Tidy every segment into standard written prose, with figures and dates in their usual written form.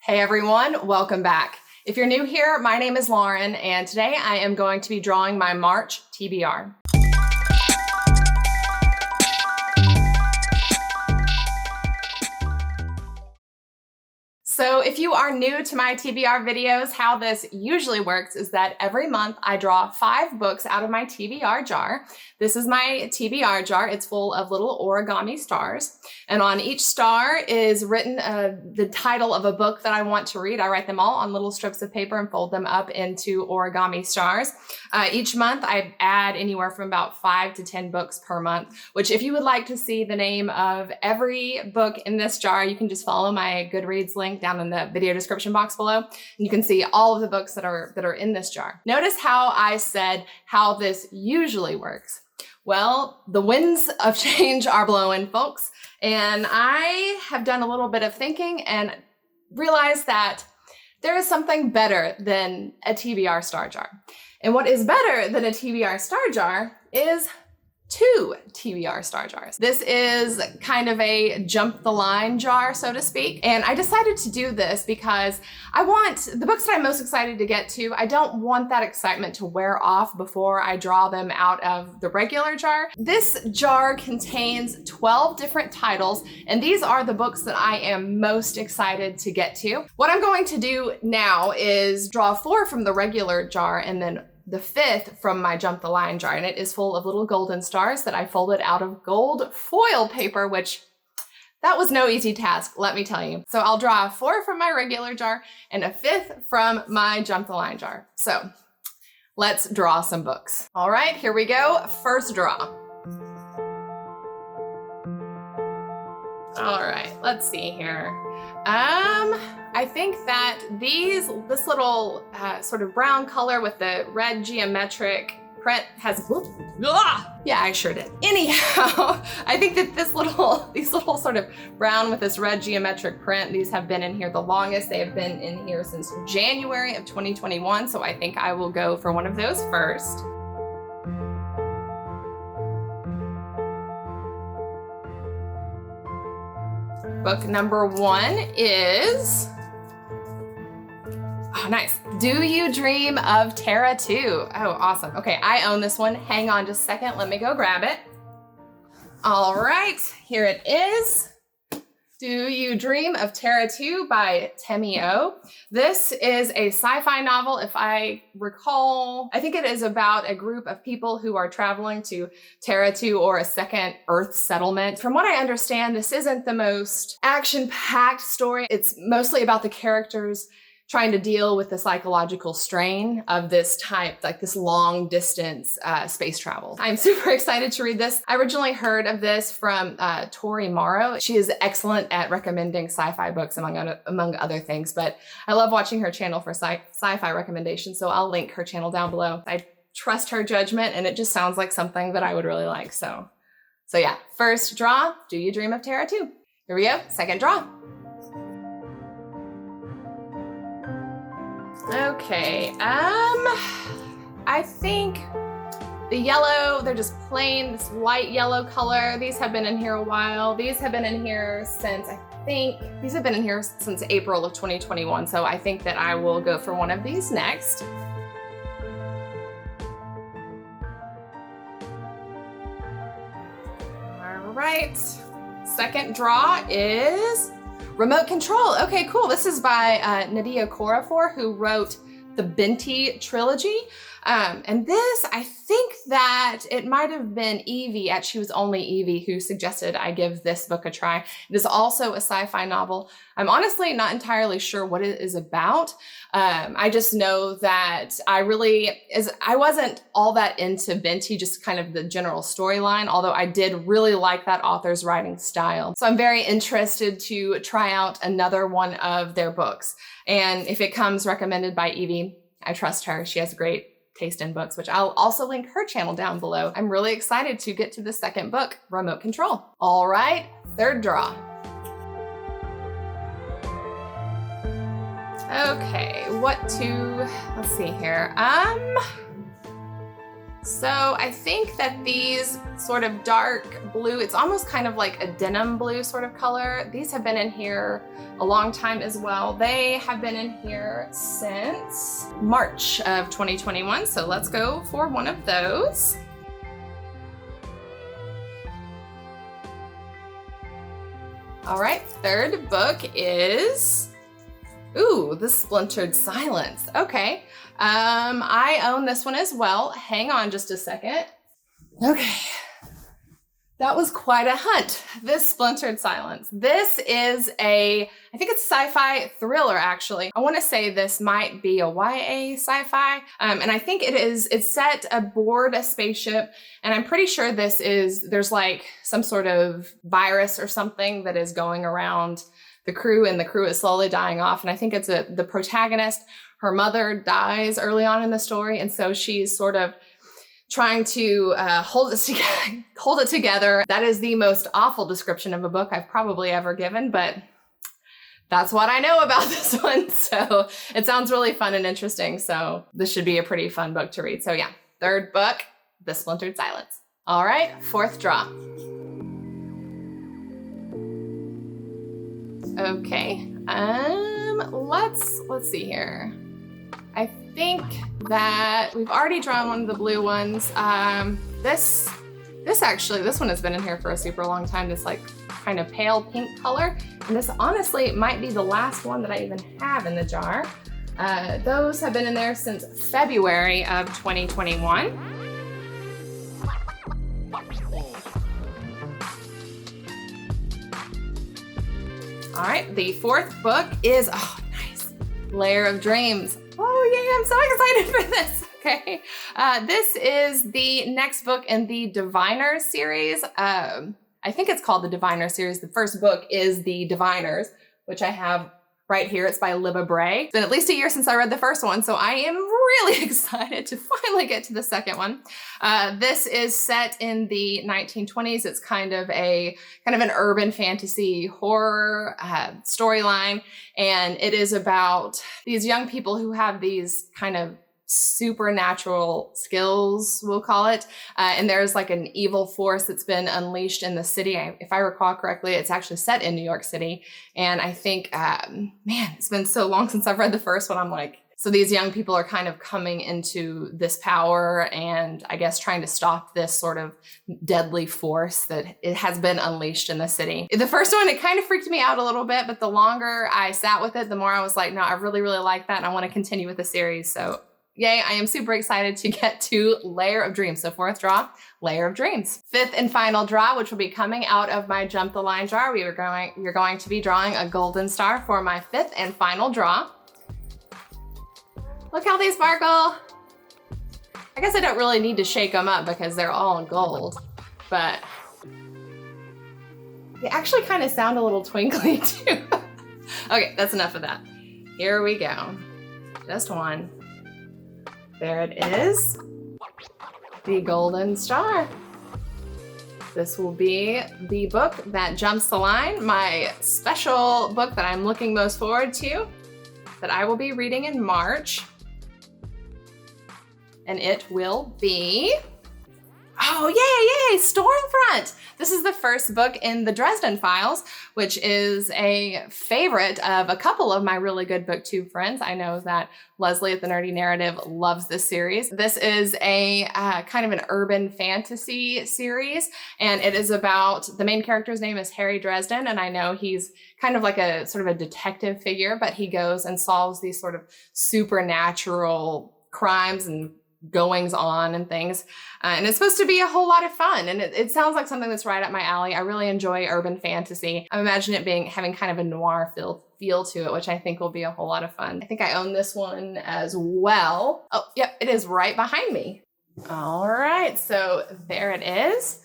Hey everyone, welcome back. If you're new here, my name is Lauren, and today I am going to be drawing my March TBR. So if you are new to my TBR videos, how this usually works is that every month I draw 5 books out of my TBR jar. This is my TBR jar. It's full of little origami stars. And on each star is written the title of a book that I want to read. I write them all on little strips of paper and fold them up into origami stars. Each month I add anywhere from about 5 to 10 books per month, which if you would like to see the name of every book in this jar, you can just follow my Goodreads link down in the video description box below, and you can see all of the books that are in this jar. Notice how I said how this usually works. Well, the winds of change are blowing, folks, and I have done a little bit of thinking and realized that there is something better than a TBR star jar. And what is better than a TBR star jar is 2 TBR star jars. This is kind of a jump the line jar, so to speak. And I decided to do this because I want the books that I'm most excited to get to, I don't want that excitement to wear off before I draw them out of the regular jar. This jar contains 12 different titles, and these are the books that I am most excited to get to. What I'm going to do now is draw 4 from the regular jar and then the 5th from my Jump the Line jar, and it is full of little golden stars that I folded out of gold foil paper, which that was no easy task, let me tell you. So I'll draw 4 from my regular jar and a 5th from my Jump the Line jar. So let's draw some books. All right, here we go. First draw. All right, let's see here. I think that this little sort of brown color with the red geometric print has, yeah, I sure did. Anyhow, I think that these little sort of brown with this red geometric print, these have been in here the longest. They have been in here since January of 2021. So I think I will go for one of those first. Book number 1 is, oh, nice. Do You Dream of Terra 2? Oh, awesome. Okay, I own this one. Hang on just a second. Let me go grab it. All right, here it is. Do You Dream of Terra 2 by Temi O. This is a sci-fi novel, if I recall. I think it is about a group of people who are traveling to Terra 2, or a second Earth settlement. From what I understand, this isn't the most action-packed story. It's mostly about the characters trying to deal with the psychological strain of this type, like this long distance space travel. I'm super excited to read this. I originally heard of this from Tori Morrow. She is excellent at recommending sci-fi books among other things, but I love watching her channel for sci-fi recommendations, so I'll link her channel down below. I trust her judgment, and it just sounds like something that I would really like. So yeah, first draw, Do You Dream of Terra 2? Here we go, second draw. Okay, I think the yellow, they're just plain, this light yellow color. These have been in here a while. These have been in here since, these have been in here since April of 2021. So I think that I will go for one of these next. All right, second draw is Remote Control. Okay, cool. This is by Nadia Korafor, who wrote the Binti trilogy. And this, I think that it might have been Evie at She Was Only Evie who suggested I give this book a try. It is also a sci-fi novel. I'm honestly not entirely sure what it is about. I just know that I wasn't all that into Binti, just kind of the general storyline, although I did really like that author's writing style. So I'm very interested to try out another one of their books. And if it comes recommended by Evie, I trust her. She has great taste in books, which I'll also link her channel down below. I'm really excited to get to the second book, Remote Control. All right, third draw. Okay, let's see here. So I think that these sort of dark blue, it's almost kind of like a denim blue sort of color. These have been in here a long time as well. They have been in here since March of 2021. So let's go for one of those. All right, third book is, ooh, The Splintered Silence. Okay, I own this one as well. Hang on just a second. Okay, that was quite a hunt. This Splintered Silence. This is I think it's sci-fi thriller actually. I wanna say this might be a YA sci-fi. And I think it's set aboard a spaceship. And I'm pretty sure there's like some sort of virus or something that is going around the crew, and the crew is slowly dying off. And I think it's the protagonist, her mother dies early on in the story. And so she's sort of trying to hold it together. That is the most awful description of a book I've probably ever given, but that's what I know about this one. So it sounds really fun and interesting. So this should be a pretty fun book to read. So yeah, third book, The Splintered Silence. All right, fourth draw. Okay, let's see here. I think that we've already drawn one of the blue ones. This one has been in here for a super long time. This like kind of pale pink color. And this honestly might be the last one that I even have in the jar. Those have been in there since February of 2021. All right, the fourth book is, oh, nice, Lair of Dreams. Oh yeah, I'm so excited for this. Okay, this is the next book in the Diviners series. I think it's called the Diviners series. The first book is the Diviners, which I have right here. It's by Libba Bray. It's been at least a year since I read the first one, so I am really excited to finally get to the second one. This is set in the 1920s. It's kind of an urban fantasy horror storyline, and it is about these young people who have these kind of supernatural skills, we'll call it. And there's like an evil force that's been unleashed in the city. If I recall correctly, it's actually set in New York City. And I think, man, it's been so long since I've read the first one. I'm like, so these young people are kind of coming into this power and I guess trying to stop this sort of deadly force that it has been unleashed in the city. The first one, it kind of freaked me out a little bit, but the longer I sat with it, the more I was like, no, I really, really like that. And I want to continue with the series. So yay, I am super excited to get to Lair of Dreams. So fourth draw, Lair of Dreams. Fifth and final draw, which will be coming out of my Jump the Line jar. You're going to be drawing a golden star for my fifth and final draw. Look how they sparkle. I guess I don't really need to shake them up because they're all gold, but they actually kind of sound a little twinkly too. Okay, that's enough of that. Here we go. Just one. There it is, the golden star. This will be the book that jumps the line, my special book that I'm looking most forward to, that I will be reading in March. And it will be, oh yay, Stormfront. This is the first book in the Dresden Files, which is a favorite of a couple of my really good booktube friends. I know that Leslie at the Nerdy Narrative loves this series. This is a kind of an urban fantasy series, and it is about, the main character's name is Harry Dresden, and I know he's kind of like a sort of a detective figure, but he goes and solves these sort of supernatural crimes and goings on and things. And it's supposed to be a whole lot of fun. And it sounds like something that's right up my alley. I really enjoy urban fantasy. I imagine it having kind of a noir feel to it, which I think will be a whole lot of fun. I think I own this one as well. Oh, yep, it is right behind me. All right, so there it is.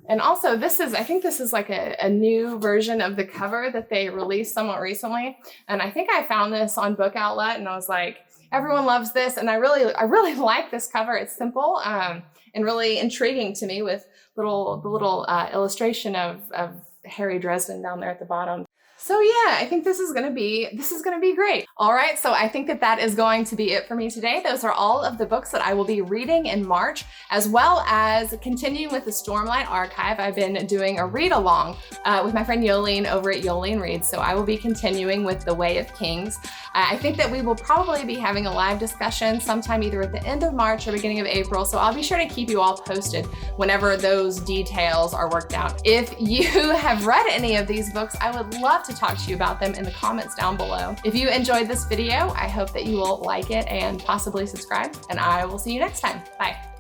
And also I think this is like a new version of the cover that they released somewhat recently. And I think I found this on Book Outlet and I was like, everyone loves this, and I really like this cover. It's simple and really intriguing to me with the little illustration of Harry Dresden down there at the bottom. So yeah, I think this is gonna be great. All right, so I think that is going to be it for me today. Those are all of the books that I will be reading in March, as well as continuing with the Stormlight Archive. I've been doing a read along with my friend Yolene over at Yolene Reads, so I will be continuing with The Way of Kings. I think that we will probably be having a live discussion sometime either at the end of March or beginning of April, so I'll be sure to keep you all posted whenever those details are worked out. If you have read any of these books, I would love to talk to you about them in the comments down below. If you enjoyed this video, I hope that you will like it and possibly subscribe, and I will see you next time. Bye.